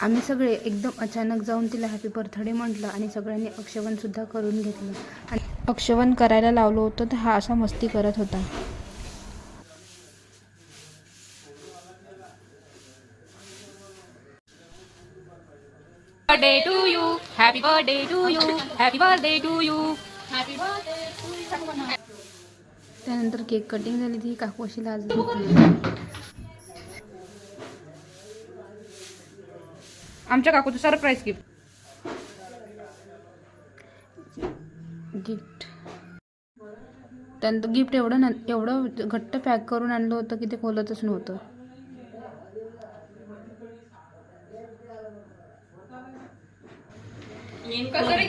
आम्ही सगळे एकदम अचानक जाऊन तिला हॅपी बर्थडे म्हटलं आणि सगळ्यांनी अक्षवण सुद्धा करून घेतलं आणि अक्षवण करायला लावलं होतं तर हा असा मस्ती करत होता. Birthday to you, happy birthday to you, happy birthday to you, happy birthday to you. त्यानंतर केक कटिंग झाली. ती काकू अशी लाजली. आमच्या काकूचं सरप्राईज गिफ्ट. त्यानंतर गिफ्ट एवढं घट्ट पॅक करून आणलं होतं की ते खोलतच नव्हतं. कसं रे